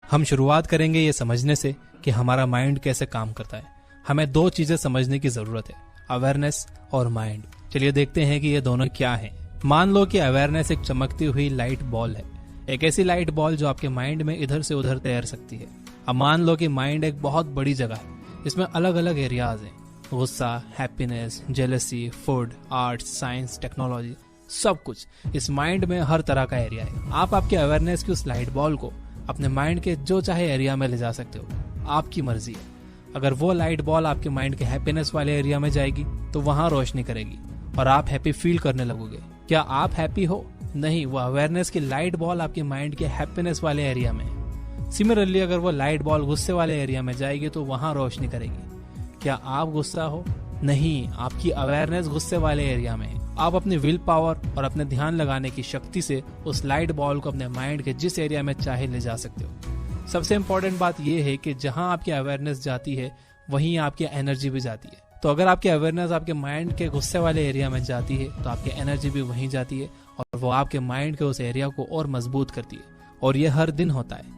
हम शुरुआत करेंगे ये समझने से कि हमारा माइंड कैसे काम करता है। हमें दो चीजें समझने की जरूरत है, अवेयरनेस और माइंड। चलिए देखते हैं कि ये दोनों क्या हैं। मान लो कि अवेयरनेस एक चमकती हुई लाइट बॉल है, एक ऐसी लाइट बॉल जो आपके माइंड में इधर से उधर तैर सकती है। अब मान लो कि माइंड एक बहुत बड़ी जगह है, इसमें अलग अलग एरियाज हैं, गुस्सा, happiness, jealousy, food, arts, science, technology, सब कुछ इस माइंड में हर तरह का एरिया है। आप आपके अवेयरनेस की उस लाइट बॉल को अपने माइंड के जो चाहे एरिया में ले जा सकते हो, आपकी मर्जी है। अगर वो लाइट बॉल आपके माइंड के हैप्पीनेस वाले एरिया में जाएगी तो वहां रोशनी करेगी और आप हैप्पी फील करने लगोगे। क्या आप हैप्पी हो? नहीं, वो अवेयरनेस की लाइट बॉल आपके माइंड के हैप्पीनेस वाले एरिया में है। सिमिलरली अगर वो लाइट बॉल गुस्से वाले एरिया में जाएगी तो वहां रोशनी करेगी। क्या आप गुस्सा हो? नहीं, आपकी अवेयरनेस गुस्से वाले एरिया में है। आप अपनी विल पावर और अपने ध्यान लगाने की शक्ति से उस लाइट बॉल को अपने माइंड के जिस एरिया में चाहे ले जा सकते हो। सबसे इंपॉर्टेंट बात यह है कि जहां आपकी अवेयरनेस जाती है वहीं आपकी एनर्जी भी जाती है। तो अगर आपकी अवेयरनेस आपके माइंड के गुस्से वाले एरिया में जाती है तो आपकी एनर्जी भी वहीं जाती है और वो आपके माइंड के उस एरिया को और मजबूत करती है। और ये हर दिन होता है।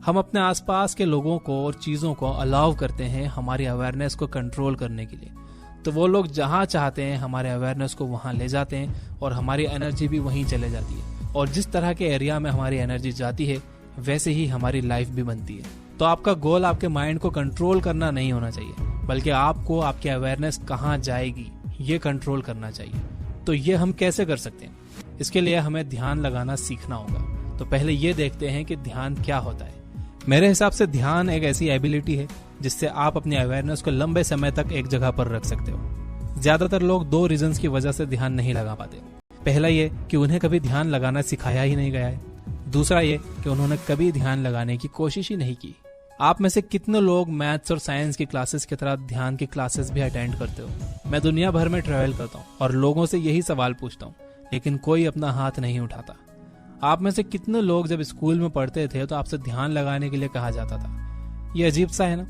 हम अपने आसपास के लोगों को और चीजों को अलाउ करते हैं हमारी अवेयरनेस को कंट्रोल करने के लिए। तो वो लोग जहां चाहते हैं हमारे अवेयरनेस को वहां ले जाते हैं और हमारी एनर्जी भी वहीं चले जाती है। और जिस तरह के एरिया में हमारी एनर्जी जाती है वैसे ही हमारी लाइफ भी बनती है। तो आपका गोल आपके माइंड को कंट्रोल करना नहीं होना चाहिए, बल्कि आपको आपकी अवेयरनेस कहाँ जाएगी ये कंट्रोल करना चाहिए। तो ये हम कैसे कर सकते हैं? इसके लिए हमें ध्यान लगाना सीखना होगा। तो पहले ये देखते हैं कि ध्यान क्या होता है। मेरे हिसाब से ध्यान एक ऐसी एबिलिटी है जिससे आप अपनी अवेयरनेस को लंबे समय तक एक जगह पर रख सकते हो। ज्यादातर लोग दो रीजंस की वजह से ध्यान नहीं लगा पाते। पहला ये कि उन्हें कभी ध्यान लगाना सिखाया ही नहीं गया है। दूसरा ये कि उन्होंने कभी ध्यान लगाने की कोशिश ही नहीं की। आप में से कितने लोग मैथ्स और साइंस की क्लासेस की तरह ध्यान की क्लासेस भी अटेंड करते हो? मैं दुनिया भर में ट्रैवल करता हूँ और लोगों से यही सवाल पूछता हूँ, लेकिन कोई अपना हाथ नहीं उठाता। आप में से कितने लोग जब स्कूल में पढ़ते थे तो आपसे ध्यान लगाने के लिए कहा जाता था? ये अजीब सा है ना।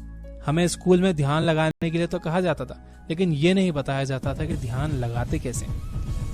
हमें स्कूल में ध्यान लगाने के लिए तो कहा जाता था, लेकिन ये नहीं बताया जाता था कि ध्यान लगाते कैसे।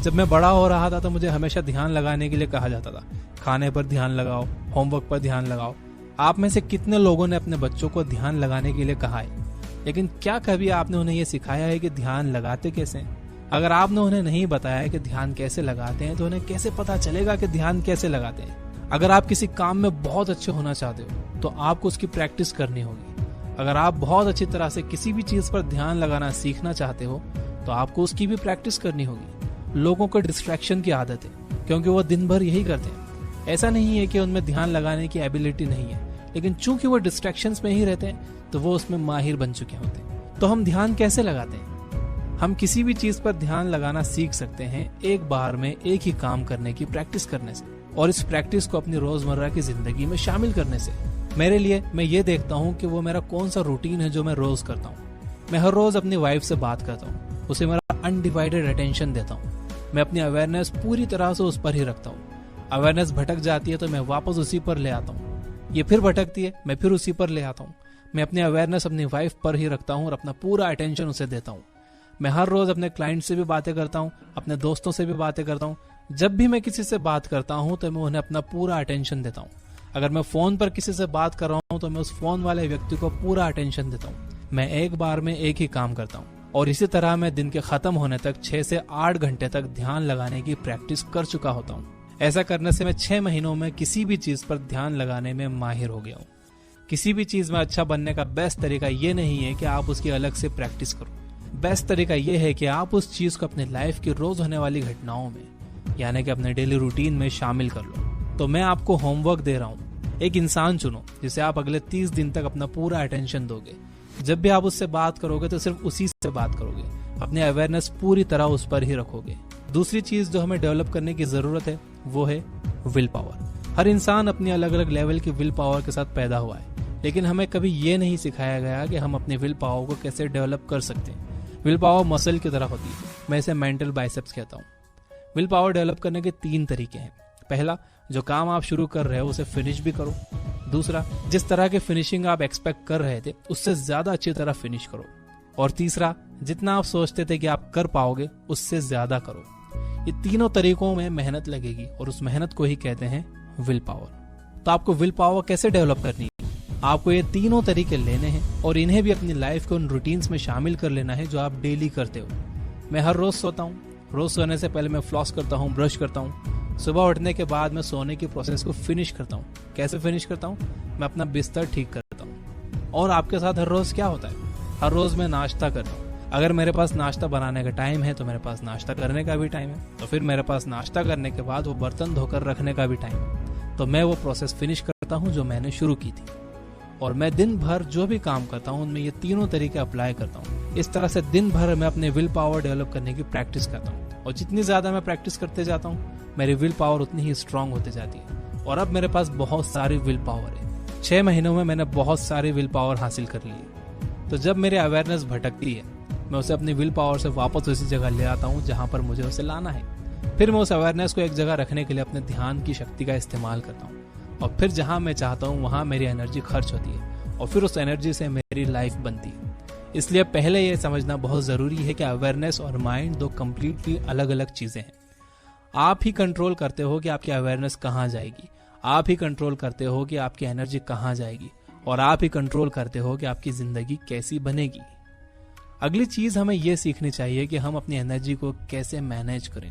जब मैं बड़ा हो रहा था तो मुझे हमेशा ध्यान लगाने के लिए कहा जाता था, खाने पर ध्यान लगाओ, होमवर्क पर ध्यान लगाओ। आप में से कितने लोगों ने अपने बच्चों को ध्यान लगाने के लिए कहा है, लेकिन क्या कभी आपने उन्हें यह सिखाया है कि ध्यान लगाते कैसे? अगर आपने उन्हें नहीं बताया कि ध्यान कैसे लगाते हैं तो उन्हें कैसे पता चलेगा कि ध्यान कैसे लगाते हैं? अगर आप किसी काम में बहुत अच्छे होना चाहते हो तो आपको उसकी प्रैक्टिस करनी होगी। अगर आप बहुत अच्छी तरह से किसी भी चीज पर ध्यान लगाना सीखना चाहते हो तो आपको उसकी भी प्रैक्टिस करनी होगी। लोगों को डिस्ट्रैक्शन की आदत है क्योंकि वो दिन भर यही करते हैं। ऐसा नहीं है कि उनमें ध्यान लगाने की एबिलिटी नहीं है, लेकिन चूंकि वो डिस्ट्रैक्शंस में ही रहते हैं तो वो उसमें माहिर बन चुके होते हैं। तो हम ध्यान कैसे लगाते हैं? हम किसी भी चीज पर ध्यान लगाना सीख सकते हैं एक बार में एक ही काम करने की प्रैक्टिस करने से, और इस प्रैक्टिस को अपनी रोजमर्रा की जिंदगी में शामिल करने से। मेरे लिए मैं ये देखता हूँ कि वो मेरा कौन सा रूटीन है जो मैं रोज करता हूँ। मैं हर रोज अपनी वाइफ से बात करता हूँ, उसे मेरा अनडिवाइडेड अटेंशन देता हूँ। मैं अपनी अवेयरनेस पूरी तरह से उस पर ही रखता हूँ। अवेयरनेस भटक जाती है तो मैं वापस उसी पर ले आता हूँ। ये फिर भटकती है, मैं फिर उसी पर ले आता हूँ। मैं अपनी अवेयरनेस अपनी वाइफ पर ही रखता हूँ और अपना पूरा अटेंशन उसे देता हूँ। मैं हर रोज अपने क्लाइंट से भी बातें करता हूँ, अपने दोस्तों से भी बातें करता हूँ। जब भी मैं किसी से बात करता हूँ तो मैं उन्हें अपना पूरा अटेंशन देता हूँ। अगर मैं फोन पर किसी से बात कर रहा हूँ तो मैं उस फोन वाले व्यक्ति को पूरा अटेंशन देता हूँ। मैं एक बार में एक ही काम करता हूँ। और इसी तरह मैं दिन के खत्म होने तक 6 से 8 घंटे तक ध्यान लगाने की प्रैक्टिस कर चुका होता हूँ। ऐसा करने से मैं 6 महीनों में किसी भी चीज पर ध्यान लगाने में माहिर हो गया हूँ। किसी भी चीज में अच्छा बनने का बेस्ट तरीका ये नहीं है कि आप उसकी अलग से प्रैक्टिस करो। बेस्ट तरीका ये है कि आप उस चीज को अपने लाइफ की रोज होने वाली घटनाओं में, यानी कि अपने डेली रूटीन में शामिल कर लो। तो मैं आपको होमवर्क दे रहा हूँ। एक इंसान चुनो जिसे आप अगले 30 दिन तक अपना पूरा अटेंशन दोगे। जब भी आप उससे बात करोगे तो सिर्फ उसी से बात करोगे, अपने अवेयरनेस पूरी तरह उस पर ही रखोगे। दूसरी चीज जो हमें डेवलप करने की जरूरत है वो है विल पावर। हर इंसान अपनी अलग अलग लेवल की विल पावर के साथ पैदा हुआ है, लेकिन हमें कभी ये नहीं सिखाया गया कि हम अपनी विल पावर को कैसे डेवलप कर सकते हैं। विल पावर मसल की तरह होती है, मैं इसे मेंटल बाइसेप्स कहता हूँ। विल पावर डेवलप करने के 3 तरीके हैं। पहला, जो काम आप शुरू कर रहे हो उसे फिनिश भी करो। दूसरा, जिस तरह के फिनिशिंग आप एक्सपेक्ट कर रहे थे उससे ज्यादा अच्छी तरह फिनिश करो। और तीसरा, जितना आप सोचते थे कि आप कर पाओगे उससे ज्यादा करो। ये तीनों तरीकों में मेहनत लगेगी और उस मेहनत को ही कहते हैं विल पावर। तो आपको विल पावर कैसे डेवलप करनी है? आपको ये तीनों तरीके लेने हैं और इन्हें भी अपनी लाइफ के उन रूटीन्स में शामिल कर लेना है जो आप डेली करते हो। मैं हर रोज सोता हूँ, रोज सोने से पहले मैं फ्लॉस करता हूँ, ब्रश करता हूँ। सुबह उठने के बाद मैं सोने की प्रोसेस को फिनिश करता हूँ। कैसे फिनिश करता हूँ? मैं अपना बिस्तर ठीक करता हूँ। और आपके साथ हर रोज क्या होता है? हर रोज मैं नाश्ता करता हूँ। अगर मेरे पास नाश्ता बनाने का टाइम है तो मेरे पास नाश्ता करने का भी टाइम है, तो फिर मेरे पास नाश्ता करने के बाद वो बर्तन धोकर रखने का भी टाइम है। तो मैं वो प्रोसेस फिनिश करता हूँ जो मैंने शुरू की थी। और मैं दिन भर जो भी काम करता हूँ उनमें ये तीनों तरीके अप्लाई करता हूँ। इस तरह से दिन भर मैं अपने विल पावर डेवलप करने की प्रैक्टिस करता हूँ। और जितनी ज्यादा मैं प्रैक्टिस करते जाता हूँ मेरी विल पावर उतनी ही स्ट्रांग होती जाती है। और अब मेरे पास बहुत सारी विल पावर है। 6 महीनों में मैंने बहुत सारी विल पावर हासिल कर ली है। तो जब मेरी अवेयरनेस भटकती है मैं उसे अपनी विल पावर से वापस उसी जगह ले आता हूँ जहां पर मुझे उसे लाना है। फिर मैं उस अवेयरनेस को एक जगह रखने के लिए अपने ध्यान की शक्ति का इस्तेमाल करता हूँ। और फिर जहां मैं चाहता हूँ वहां मेरी एनर्जी खर्च होती है और फिर उस एनर्जी से मेरी लाइफ बनती है। इसलिए पहले यह समझना बहुत जरूरी है कि अवेयरनेस और माइंड दो कंप्लीटली अलग अलग चीजें हैं। आप ही कंट्रोल करते हो कि आपकी अवेयरनेस कहाँ जाएगी, आप ही कंट्रोल करते हो कि आपकी एनर्जी कहाँ जाएगी, और आप ही कंट्रोल करते हो कि आपकी जिंदगी कैसी बनेगी। अगली चीज हमें यह सीखनी चाहिए कि हम अपनी एनर्जी को कैसे मैनेज करें।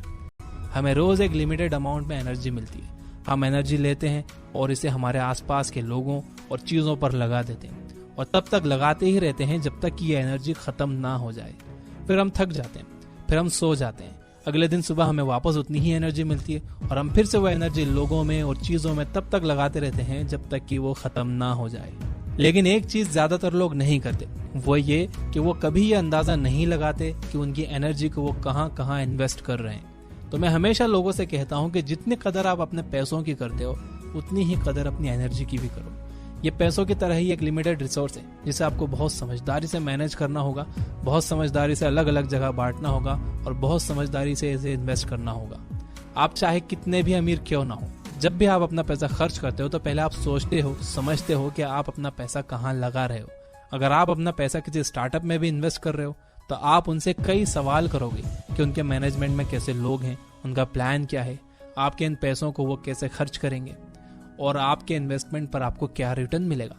हमें रोज एक लिमिटेड अमाउंट में एनर्जी मिलती है। हम एनर्जी लेते हैं और इसे हमारे आसपास के लोगों और चीजों पर लगा देते हैं और तब तक लगाते ही रहते हैं जब तक कि ये एनर्जी खत्म ना हो जाए। फिर हम थक जाते हैं, फिर हम सो जाते हैं। अगले दिन सुबह हमें वापस उतनी ही एनर्जी मिलती है और हम फिर से वो एनर्जी लोगों में और चीजों में तब तक लगाते रहते हैं जब तक कि वो खत्म ना हो जाए। लेकिन एक चीज ज्यादातर लोग नहीं करते, वो ये कि वो कभी ये अंदाजा नहीं लगाते कि उनकी एनर्जी को वो कहाँ कहाँ इन्वेस्ट कर रहे हैं। तो मैं हमेशा लोगों से कहता हूँ कि जितनी कदर आप अपने पैसों की करते हो उतनी ही कदर अपनी एनर्जी की भी करो। ये पैसों की तरह ही एक लिमिटेड रिसोर्स है जिसे आपको बहुत समझदारी से मैनेज करना होगा, बहुत समझदारी से अलग अलग जगह बांटना होगा और बहुत समझदारी से इसे इन्वेस्ट करना होगा। आप चाहे कितने भी अमीर क्यों ना हो, जब भी आप अपना पैसा खर्च करते हो तो पहले आप सोचते हो, समझते हो कि आप अपना पैसा कहाँ लगा रहे हो। अगर आप अपना पैसा किसी स्टार्टअप में भी इन्वेस्ट कर रहे हो तो आप उनसे कई सवाल करोगे कि उनके मैनेजमेंट में कैसे लोग हैं, उनका प्लान क्या है, आपके इन पैसों को वो कैसे खर्च करेंगे और आपके इन्वेस्टमेंट पर आपको क्या रिटर्न मिलेगा,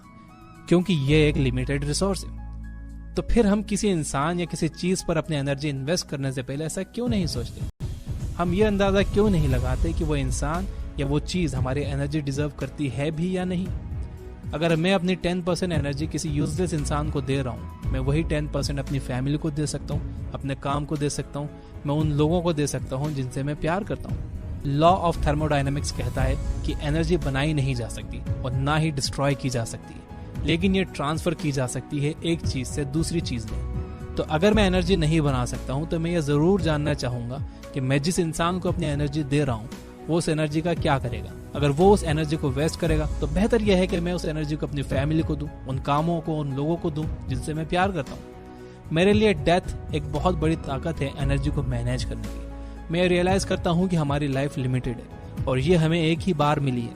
क्योंकि ये एक लिमिटेड रिसोर्स है। तो फिर हम किसी इंसान या किसी चीज पर अपनी एनर्जी इन्वेस्ट करने से पहले ऐसा क्यों नहीं सोचते? हम ये अंदाजा क्यों नहीं लगाते कि वो इंसान या वो चीज हमारी एनर्जी डिजर्व करती है भी या नहीं? अगर मैं अपनी 10% एनर्जी किसी यूजलेस इंसान को दे रहा हूँ, मैं वही 10% अपनी फैमिली को दे सकता हूँ, अपने काम को दे सकता हूँ, मैं उन लोगों को दे सकता हूँ जिनसे मैं प्यार करता हूँ। लॉ ऑफ थर्मोडायनेमिक्स कहता है कि एनर्जी बनाई नहीं जा सकती और ना ही डिस्ट्रॉय की जा सकती है, लेकिन ये ट्रांसफर की जा सकती है एक चीज से दूसरी चीज में। तो अगर मैं एनर्जी नहीं बना सकता हूँ तो मैं ये जरूर जानना चाहूंगा कि मैं जिस इंसान को अपनी एनर्जी दे रहा हूँ वो उस एनर्जी का क्या करेगा। अगर वो उस एनर्जी को वेस्ट करेगा तो बेहतर यह है कि मैं उस एनर्जी को अपनी फैमिली को दूं, उन कामों को, उन लोगों को दूं जिनसे मैं प्यार करता हूँ। मेरे लिए डेथ एक बहुत बड़ी ताकत है एनर्जी को मैनेज करने की। मैं रियलाइज करता हूँ कि हमारी लाइफ लिमिटेड है और ये हमें एक ही बार मिली है,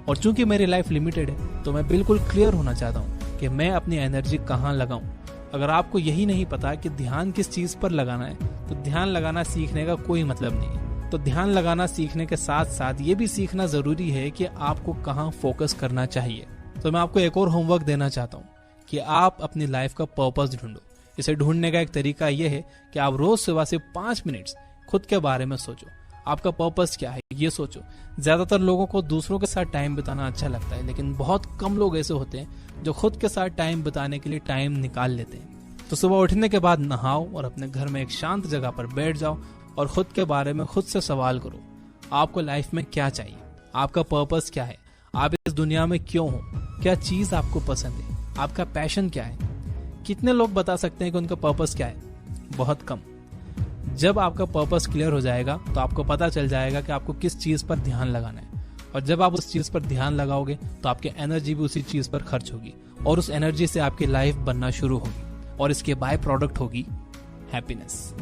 और चूंकि मेरी लाइफ लिमिटेड है तो मैं बिल्कुल क्लियर होना चाहता हूँ कि मैं अपनी एनर्जी कहाँ लगाऊं। अगर आपको यही नहीं पता कि ध्यान किस चीज पर लगाना है तो ध्यान लगाना सीखने का कोई मतलब नहीं है। तो ध्यान लगाना सीखने के साथ साथ ये भी सीखना जरूरी है कि आपको कहाँ फोकस करना चाहिए। तो मैं आपको एक और होमवर्क देना चाहता हूँ कि आप अपनी लाइफ का पर्पस ढूंढो। इसे ढूंढने का एक तरीका यह है कि आप रोज सुबह से 5 मिनट खुद के बारे में सोचो। आपका पर्पस क्या है ये सोचो। ज्यादातर लोगों को दूसरों के साथ टाइम बिताना अच्छा लगता है, लेकिन बहुत कम लोग ऐसे होते हैं जो खुद के साथ टाइम बिताने के लिए टाइम निकाल लेते हैं। तो सुबह उठने के बाद नहाओ और अपने घर में एक शांत जगह पर बैठ जाओ और खुद के बारे में खुद से सवाल करो। आपको लाइफ में क्या चाहिए, आपका पर्पस क्या है, आप इस दुनिया में क्यों हो, क्या चीज आपको पसंद है, आपका पैशन क्या है। कितने लोग बता सकते हैं कि उनका पर्पस क्या है? बहुत कम। जब आपका पर्पस क्लियर हो जाएगा तो आपको पता चल जाएगा कि आपको किस चीज पर ध्यान लगाना है, और जब आप उस चीज पर ध्यान लगाओगे तो आपकी एनर्जी भी उसी चीज पर खर्च होगी और उस एनर्जी से आपकी लाइफ बनना शुरू होगी और इसके बाय प्रोडक्ट होगी हैप्पीनेस।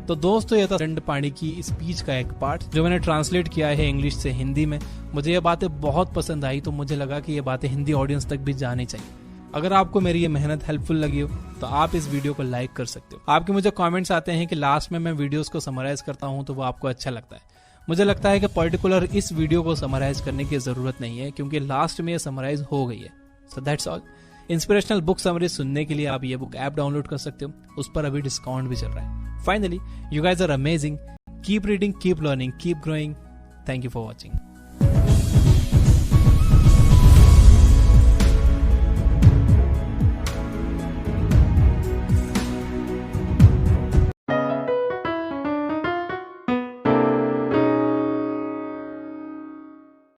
तो दोस्तों ये था दंडपाणि की स्पीच का एक पार्ट जो मैंने ट्रांसलेट किया है इंग्लिश से हिंदी में। मुझे ये बातें बहुत पसंद आई तो मुझे लगा कि ये बातें हिंदी ऑडियंस तक भी जानी चाहिए। अगर आपको मेरी ये मेहनत हेल्पफुल लगी हो तो आप इस वीडियो को लाइक कर सकते हो। आपके मुझे कमेंट्स आते हैं कि लास्ट में मैं वीडियोस को समराइज करता हूं तो वो आपको अच्छा लगता है। मुझे लगता है कि पर्टिकुलर इस वीडियो को समराइज करने की जरूरत नहीं है क्योंकि लास्ट में ये समराइज हो गई है। So that's all. Inspirational book summaries सुनने के लिए आप ये बुक ऐप डाउनलोड कर सकते हो, उस पर अभी डिस्काउंट भी चल रहा है। Finally, you guys are amazing. Keep reading, keep learning, keep growing. Thank you for watching.